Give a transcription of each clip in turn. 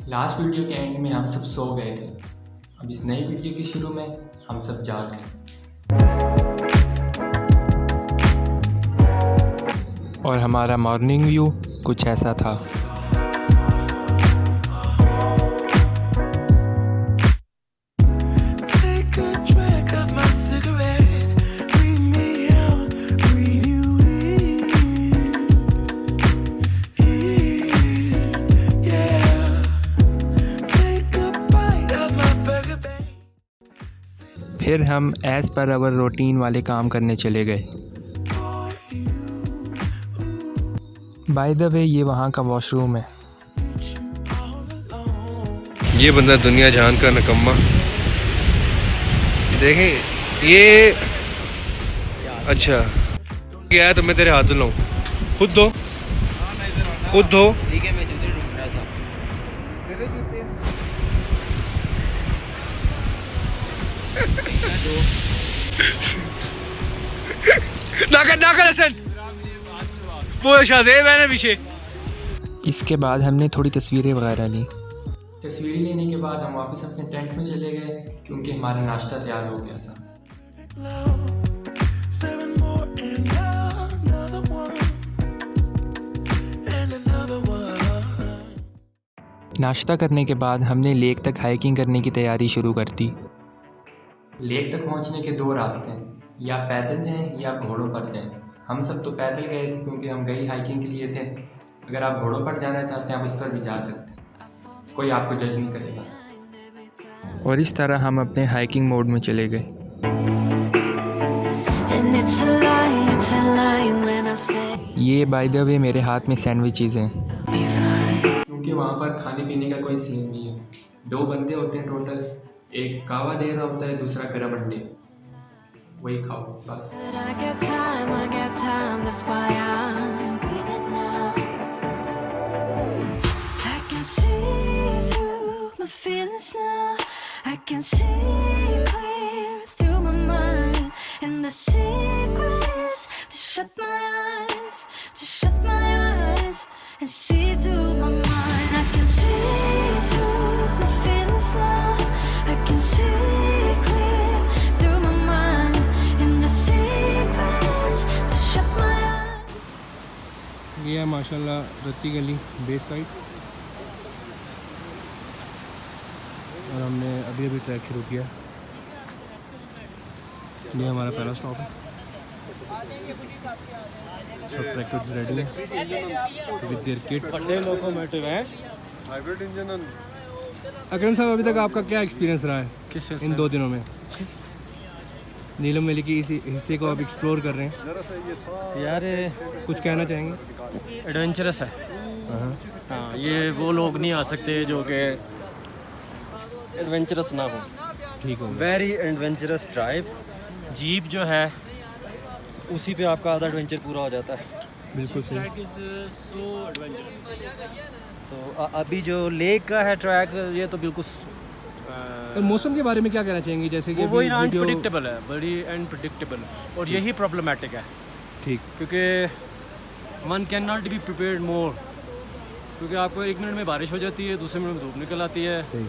Last video के and में हम सब सो गए थे। अब इस नई वीडियो के शुरू में हम सब जाग गए और हमारा मॉर्निंग व्यू कुछ ऐसा था। फिर हम एज़ पर अवर रूटीन वाले काम करने चले गए। बाय द वे ये वहाँ का वॉशरूम है। ये बंदा दुनिया जान का निकम्मा। देखें ये अच्छा क्या है, तो मैं तेरे हाथ धुलाऊं? खुद धो, खुद धो। ठीक है, मैं जूते ढूंढ रहा था। मेरे जूते ना कर हसन, वो शाहज़ेब है ना पीछे। इसके बाद हमने थोड़ी तस्वीरें वगैरह ली। तस्वीरें लेने के बाद हम वापस अपने टेंट में चले गए क्योंकि हमारा नाश्ता तैयार हो गया था। नाश्ता करने के बाद हमने लेक तक हाइकिंग करने की तैयारी शुरू कर दी। लेक तक पहुंचने के दो रास्ते हैं, या पैदल जाएं या घोड़ों पर जाएं। हम सब तो पैदल गए थे क्योंकि हम गई हाइकिंग के लिए थे। अगर आप घोड़ों पर जाना चाहते हैं आप उस पर भी जा सकते हैं, कोई आपको जज नहीं करेगा। और इस तरह हम अपने हाइकिंग मोड में चले गए। ये बाय द वे मेरे हाथ में सैंडविचेस हैं क्योंकि वहाँ पर खाने पीने का कोई सीन नहीं है। दो बंदे होते हैं टोटल, एक कावा दे रहा होता है, दूसरा गरम अंडे, वही खाओ बस। ये है माशाल्लाह रत्ती गली बेस साइड, और हमने अभी ट्रैक शुरू किया। ये हमारा पहला स्टॉप है। सब ट्रैकर्स रेडी है विद देयर किट। लोकोमोटिव है, हाइब्रिड इंजन। अकरम साहब, अभी तक आपका क्या एक्सपीरियंस रहा है इन 2 दिनों में? नीलम वैली की इस हिस्से को आप एक्सप्लोर कर रहे हैं यार, कुछ कहना चाहेंगे? एडवेंचरस है। हाँ, ये वो लोग नहीं आ सकते जो कि एडवेंचरस ना हो। ठीक हो, वेरी एडवेंचरस ड्राइव। जीप जो है उसी पे आपका आधा एडवेंचर पूरा हो जाता है। बिल्कुल सही। तो अभी जो लेक का है ट्रैक, ये तो बिल्कुल मौसम के बारे में क्या कहना चाहेंगे? जैसे कि वो अनप्रेडिक्टेबल है, बड़ी अनप्रेडिक्टेबल, और यही प्रॉब्लमेटिक है। ठीक, क्योंकि one can not be prepared more, क्योंकि आपको 1 मिनट में बारिश हो जाती है, दूसरे मिनट में धूप निकल आती है। सही।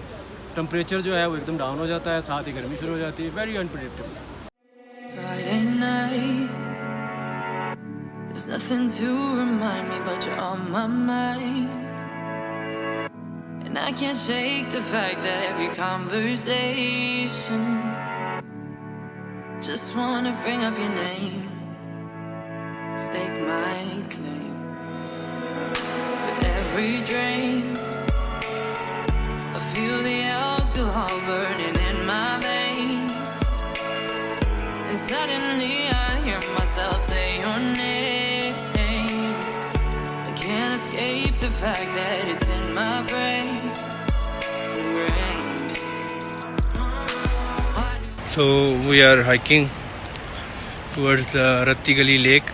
टेम्परेचर जो है वो एकदम डाउन हो जाता है, साथ ही गर्मी शुरू हो जाती है। Very unpredictable. There's nothing to remind me but you're on my mind, and I can't shake the fact that every conversation just wanna bring up your name, stake my claim. With every drain, I feel the alcohol burning in my veins, and suddenly I hear myself say your name. Escape the fact that it's in my brain. So we are hiking towards the रत्ती गली lake,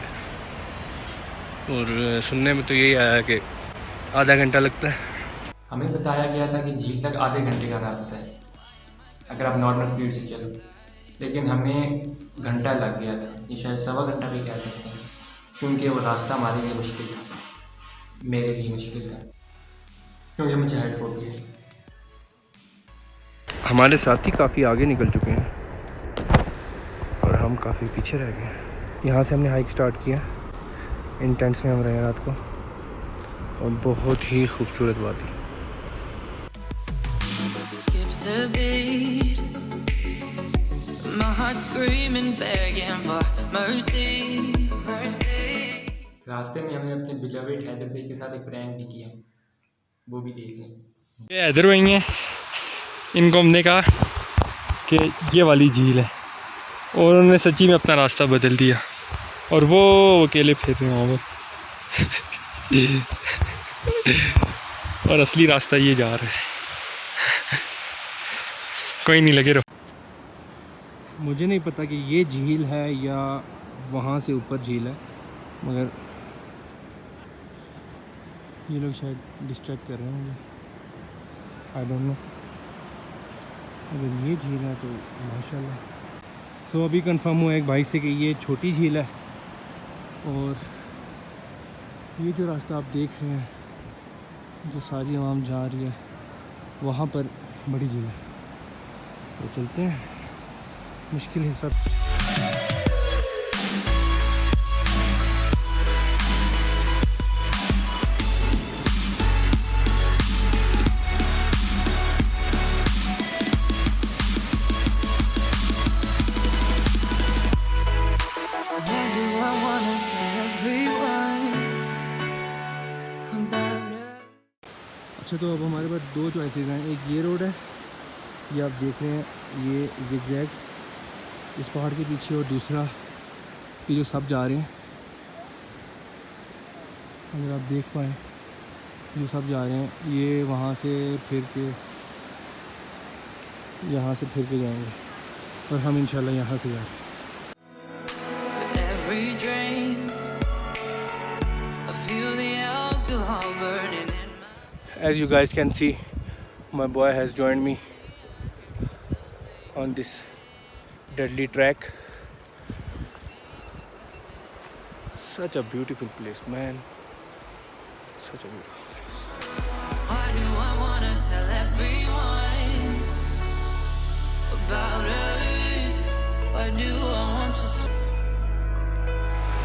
और सुनने में तो यही आया कि आधा घंटा लगता है। हमें बताया गया था कि झील तक आधे घंटे का रास्ता है अगर आप नॉर्मल स्पीड से चलो, लेकिन हमें घंटा लग गया था, ये शायद 1.25 घंटा भी कह सकते हैं, क्योंकि वो रास्ता हमारे लिए मुश्किल था, मेरे लिए मुश्किल था, क्योंकि मुझे हेड फोन है। हमारे साथी काफ़ी आगे निकल चुके हैं और हम काफ़ी पीछे रह गए हैं। यहाँ से हमने हाइक स्टार्ट किया। इन टेंट्स में हम रहे रात को और बहुत ही खूबसूरत वादी। Skips a beat. My heart's screaming, begging for mercy, mercy. रास्ते में हमने अपने बिलवेड हैदर भाई के साथ एक प्रैंक भी किया, वो भी देख लें। ये हैदर भाई हैं, इनको हमने कहा कि ये वाली झील है और उन्होंने सच्ची में अपना रास्ता बदल दिया और वो अकेले फिर रहे हैं वहाँ पर और असली रास्ता ये जा रहा है। कोई नहीं, लगे रहो। मुझे नहीं पता कि ये झील है या वहाँ से ऊपर झील है, मगर ये लोग शायद डिस्ट्रैक्ट कर रहे हैं मुझे, आई डोंट नो। अगर ये झील है तो माशाल्लाह। सो अभी कंफर्म हुआ एक भाई से कि ये छोटी झील है और ये जो रास्ता आप देख रहे हैं जो सारी आवाम जा रही है वहाँ पर बड़ी झील है। तो चलते हैं, मुश्किल है सब। अच्छा, तो अब हमारे पास दो चॉइसेस हैं। एक ये रोड है, ये आप देख रहे हैं, ये ज़िगज़ैग इस पहाड़ के पीछे, और दूसरा ये जो सब जा रहे हैं, अगर आप देख पाएँ जो सब जा रहे हैं, ये वहाँ से फिर के यहाँ से फिर के जाएंगे और हम इंशाल्लाह यहाँ से जाएंगे। With every drain, I feel the alcohol burning in my. As you guys can see, my boy has joined me on this deadly track. Such a beautiful place, man. Such a beautiful place. Why do I wanna tell everyone about us? Why do I want to?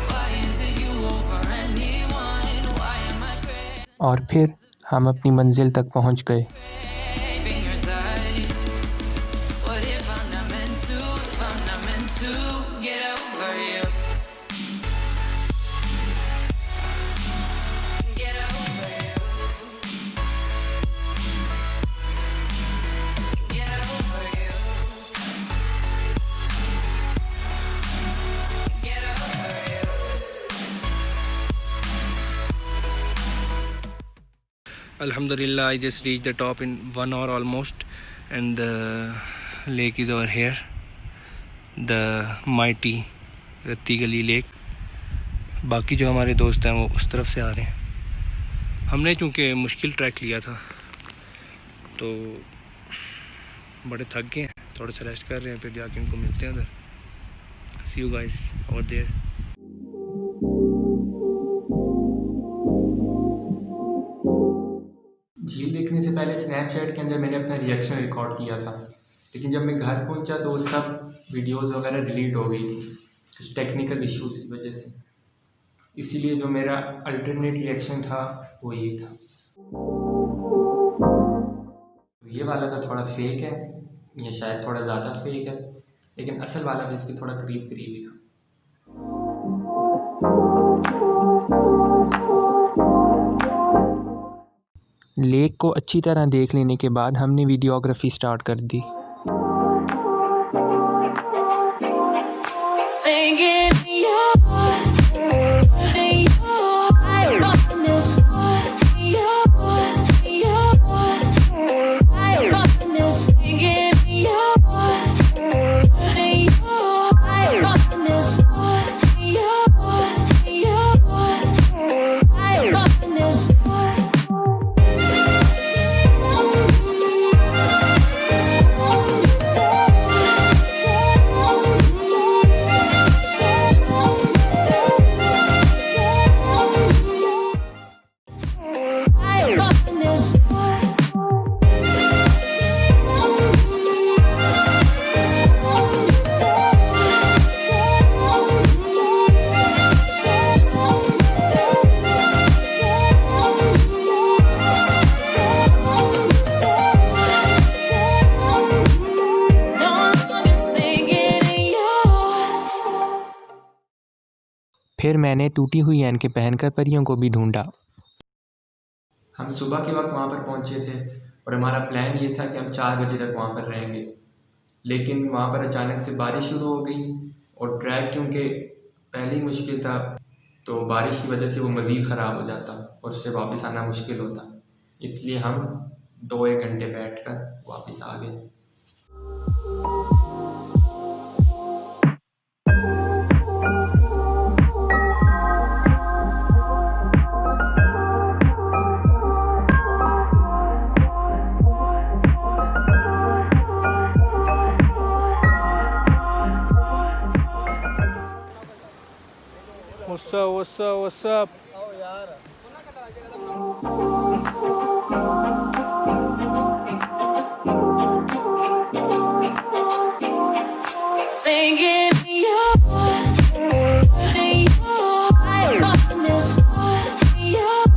Why is it you over anyone? Why am I craving और फिर हम अपनी मंजिल तक पहुंच गए। your touch? What if I'm not meant to? If I'm not meant to get over you? Get over you. Get over you. Get over you. Alhamdulillah, I just reached the top in 1 hour almost, and the lake is over here, the mighty रत्ती गली lake. बाकी जो हमारे दोस्त हैं वो उस तरफ से आ रहे हैं। हमने चूँकि मुश्किल ट्रैक लिया था तो बड़े थक गए हैं, थोड़ा सा रेस्ट कर रहे हैं, फिर जाके इनको मिलते हैं उधर। सी यू गाइस ओवर देयर। झील देखने से पहले स्नैपचैट के अंदर मैंने अपना रिएक्शन रिकॉर्ड किया था, लेकिन जब मैं घर पहुंचा तो वो सब वीडियोस वगैरह डिलीट हो गई थी कुछ टेक्निकल इश्यूज़ की वजह से। इसीलिए जो मेरा अल्टरनेट रिएक्शन था वो ये था। ये वाला तो थोड़ा फेक है, ये शायद थोड़ा ज़्यादा फेक है, लेकिन असल वाला भी इसके थोड़ा करीब करीब ही था। लेक को अच्छी तरह देख लेने के बाद हमने वीडियोग्राफी स्टार्ट कर दी। फिर मैंने टूटी हुई ऐनकें पहनकर परियों को भी ढूंढा। हम सुबह के वक्त वहाँ पर पहुँचे थे और हमारा प्लान ये था कि हम 4 बजे तक वहाँ पर रहेंगे, लेकिन वहाँ पर अचानक से बारिश शुरू हो गई और ट्रैक चूँकि पहले ही मुश्किल था तो बारिश की वजह से वो मज़ीद ख़राब हो जाता और उससे वापस आना मुश्किल होता, इसलिए हम 2-1 घंटे बैठकर वापस आ गए। What's up? Thinking you're I'm loving this. You're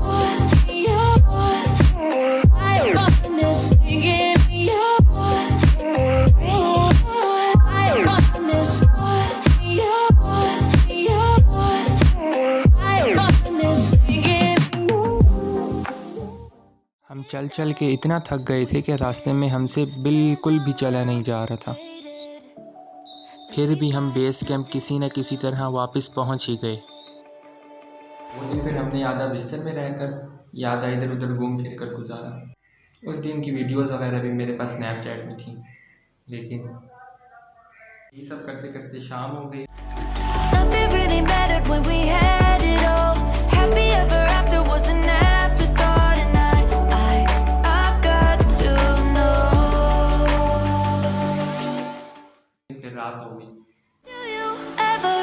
I'm loving this. Thinking you're I'm loving this. You're I'm loving this. हम चल चल के इतना थक गए थे कि रास्ते में हमसे बिल्कुल भी चला नहीं जा रहा था। फिर भी हम बेस कैंप किसी न किसी तरह वापस पहुंच ही गए। वो दिन फिर हमने आधा बिस्तर में रहकर या आधा इधर उधर घूम फिर कर गुजारा। उस दिन की वीडियोस वगैरह भी मेरे पास स्नैपचैट में थी, लेकिन ये सब करते करते शाम हो गई। Nothing really mattered when we had it all. Happy ever after was an afterthought, and I've got to know. फिर रात हो गई Do you ever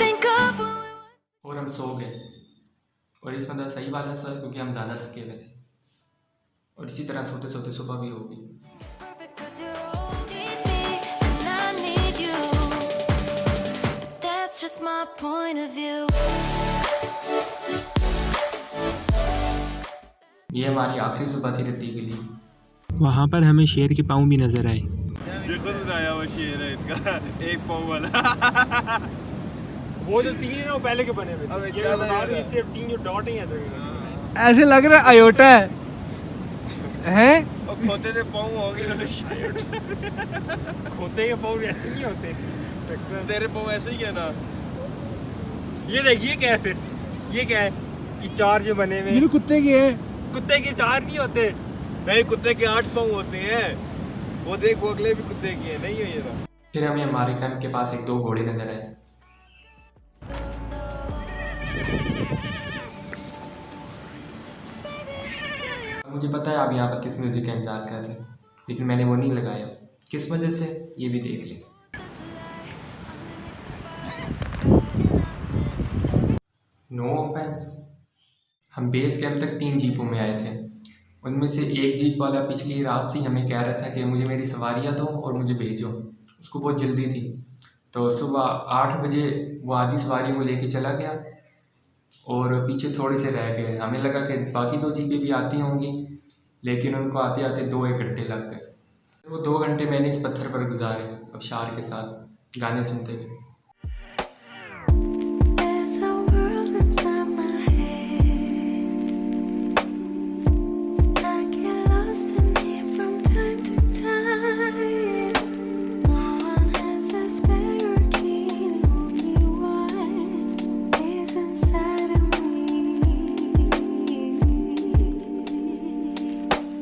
think of when we were और हम सो गए, और इस मतलब सही बात है सर, क्योंकि हम ज़्यादा थके हुए थे और इसी तरह सोते सोते सुबह भी हो गई। perfect 'cause you're holding me and I need you. That's just my point of view. ये हमारी आखिरी सुबह थी रत्ती के लिए। वहाँ पर हमें शेर के पाँव भी नज़र आए। देखो तो आया वो शेर है इनका, एक पाँव वाला। वो जो 3 है ना वो पहले के बने हुए थे। ये मैं बता रही हूँ, सिर्फ 3 जो डॉट ही हैं। ऐसे लग रहा है अयोटा है और खोते थे पाँव हो गए। खोते के पाँव ऐसे नहीं होते, तेरे पाँव ऐसे ही है ना। ये देखिए क्या है, फिर ये क्या है, ये 4 जो बने हुए ये कुत्ते के हैं। कुत्ते के 4 नहीं होते। नहीं, कुत्ते के 8 पाँव होते हैं। वो देख, वो अगले भी कुत्ते के हैं, नहीं है ये ना। फिर हमें हमारे कैंप के पास 1-2 घोड़े नजर आए। मुझे पता है आप यहाँ पर किस म्यूजिक का इंतजार कर रहे हैं, लेकिन मैंने वो नहीं लगाया। किस वजह से, ये भी देख लें। नो ऑफेंस, हम बेस कैंप तक 3 जीपों में आए थे। उनमें से एक जीप वाला पिछली रात से ही हमें कह रहा था कि मुझे मेरी सवारियाँ दो और मुझे भेजो। उसको बहुत जल्दी थी, तो सुबह 8 बजे वो आधी सवारी को लेके चला गया और पीछे थोड़े से रह गए। हमें लगा कि बाकी 2 जीपें भी आती होंगी, लेकिन उनको आते आते 2-1 घंटे लग गए। वो 2 घंटे मैंने इस पत्थर पर गुजारे अबशार के साथ गाने सुनते हुए। There's a world inside my head. I get lost in it from time to time. No one has a spare key to only what is inside of me.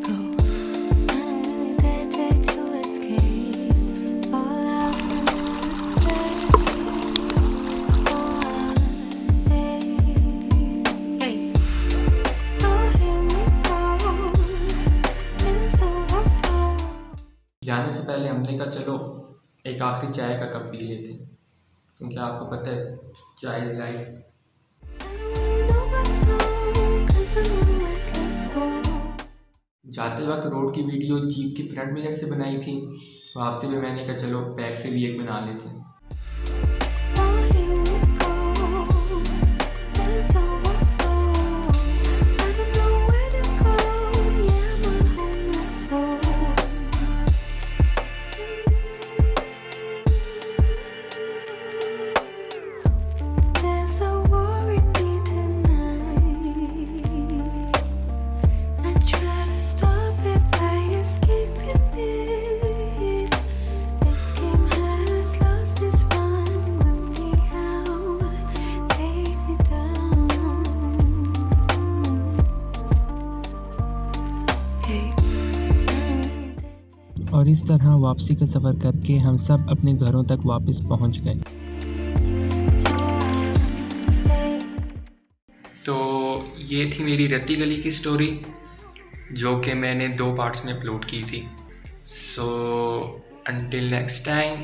Oh, I don't really dare to escape. All I wanna know is space. So I stay. Hey. Oh, here we go. It's overflow. जाने से पहले हमने कहा चलो एक आखिरी चाय का कप पी लेते, क्योंकि आपको पता है चाय इज़ लाइफ। जाते वक्त रोड की वीडियो जीप की फ्रंट मिरर से बनाई थी, तो आपसे भी मैंने कहा चलो बैक से भी एक बना लेते हैं। There's इस तरह वापसी का सफ़र करके हम सब अपने घरों तक वापस पहुंच गए। तो ये थी मेरी रत्ती गली की स्टोरी, जो कि मैंने 2 पार्ट्स में अपलोड की थी। सो until next time,